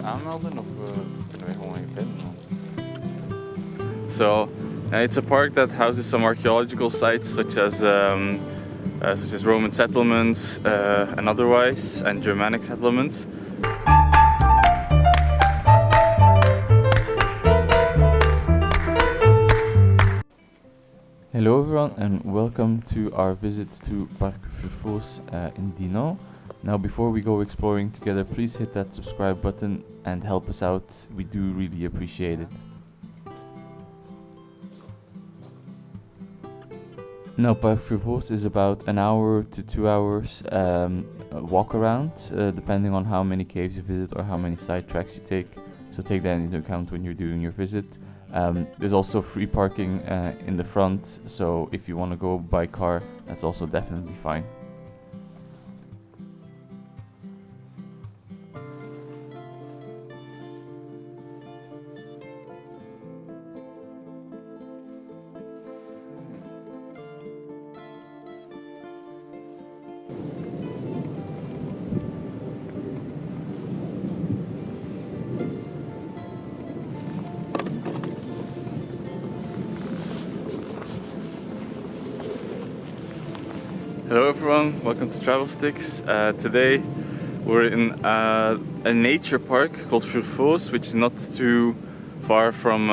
aanmelden of kunnen we gewoon even in? So it's a park that houses some archaeological sites such as Roman settlements and otherwise, and Germanic settlements. Hello everyone and welcome to our visit to Park Furfooz in Dinant. Now before we go exploring together, please hit that subscribe button and help us out, we do really appreciate it. Now Park Furfooz is about an hour to 2 hours walk around, depending on how many caves you visit or how many side tracks you take, so take that into account when you're doing your visit. There's also free parking in the front, so if you want to go by car, that's also definitely fine. Hello everyone, welcome to Travel Sticks. Today we're in a nature park called Fufus, which is not too far from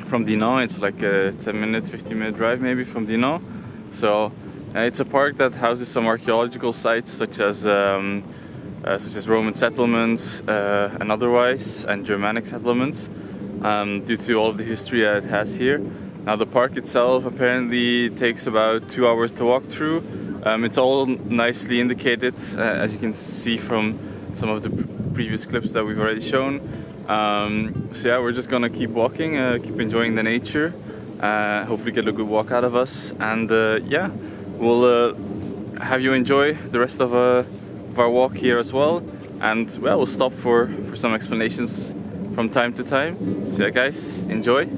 Dinant. It's like a 10-minute, 15-minute drive maybe from Dinant. So it's a park that houses some archaeological sites such as Roman settlements and otherwise, and Germanic settlements, due to all of the history that it has here. Now the park itself apparently takes about 2 hours to walk through. It's all nicely indicated, as you can see from some of the previous clips that we've already shown. So yeah, we're just gonna keep walking, keep enjoying the nature, hopefully get a good walk out of us, and yeah, we'll have you enjoy the rest of our walk here as well. And well, we'll stop for some explanations from time to time. So yeah guys, enjoy.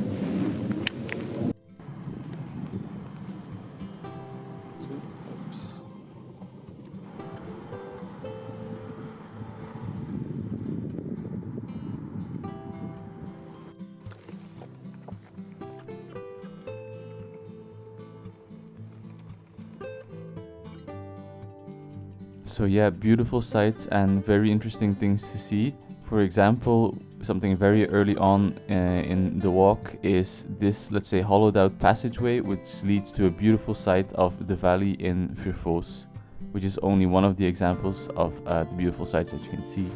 So yeah, beautiful sights and very interesting things to see. For example, something very early on in the walk is this, let's say, hollowed out passageway which leads to a beautiful sight of the valley in Fufus, which is only one of the examples of the beautiful sights that you can see.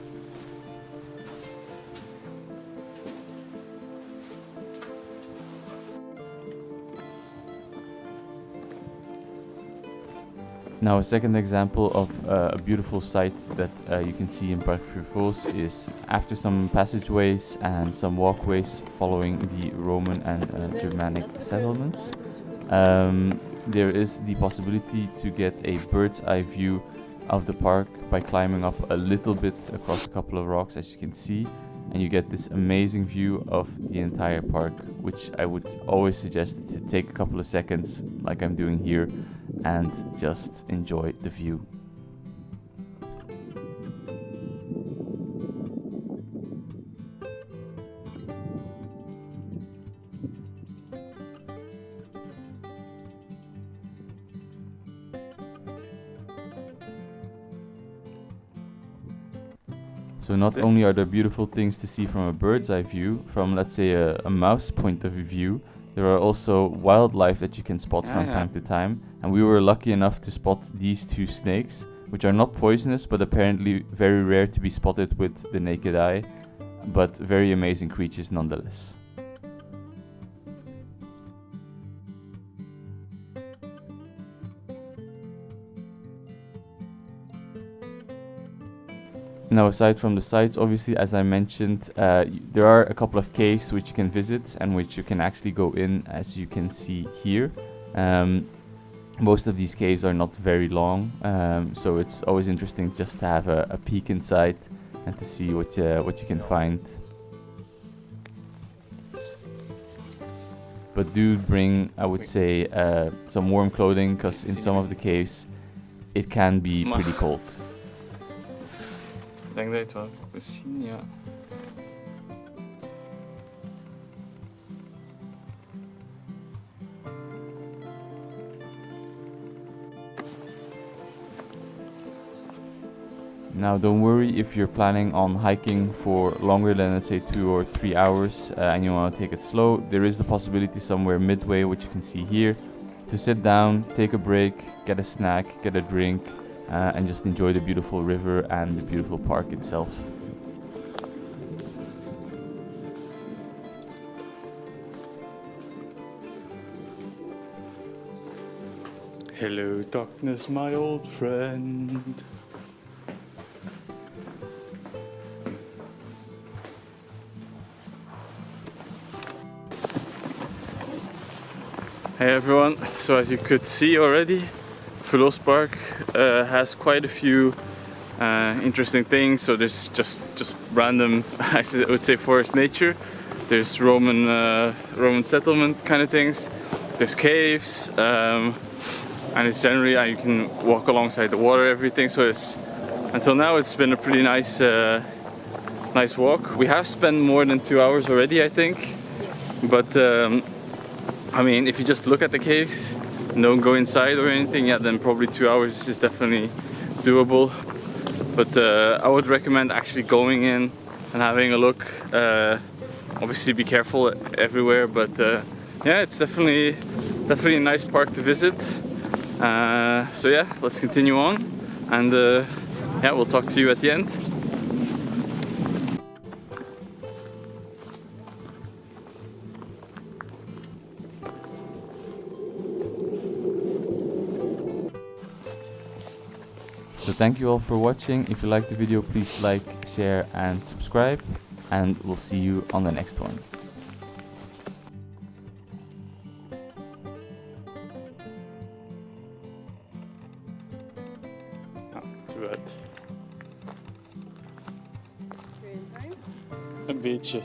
Now a second example of a beautiful sight that you can see in Park Furfooz is after some passageways and some walkways following the Roman and Germanic settlements. There is the possibility to get a bird's eye view of the park by climbing up a little bit across a couple of rocks, as you can see, and you get this amazing view of the entire park, which I would always suggest to take a couple of seconds, like I'm doing here, and just enjoy the view. So not only are there beautiful things to see from a bird's eye view, from let's say a mouse point of view, there are also wildlife that you can spot from time to time, and we were lucky enough to spot these two snakes, which are not poisonous but apparently very rare to be spotted with the naked eye, but very amazing creatures nonetheless. Now aside from the sites, obviously as I mentioned, there are a couple of caves which you can visit and which you can actually go in, as you can see here. Most of these caves are not very long, so it's always interesting just to have a peek inside and to see what you can find. But do bring, I would say, some warm clothing, because in some of the caves it can be pretty cold. Ik denk dat je het wel kunt zien, ja. Now don't worry if you're planning on hiking for longer than, let's say, 2 or 3 hours and you want to take it slow. There is the possibility somewhere midway, which you can see here, to sit down, take a break, get a snack, get a drink, and just enjoy the beautiful river and the beautiful park itself. Hello darkness, my old friend. Hey everyone, so as you could see already, Fufus Park has quite a few interesting things. So there's just random, I would say, forest nature. There's Roman settlement kind of things. There's caves, and it's generally you can walk alongside the water, everything. So until now it's been a pretty nice walk. We have spent more than 2 hours already, I think. Yes. But I mean, if you just look at the caves and don't go inside or anything, yeah, then probably 2 hours is definitely doable. But I would recommend actually going in and having a look. Obviously be careful everywhere, but yeah, it's definitely a nice park to visit. So yeah, let's continue on, and yeah, we'll talk to you at the end. So thank you all for watching. If you liked the video, please like, share and subscribe, and we'll see you on the next one. Too bad. Green time. Een beetje.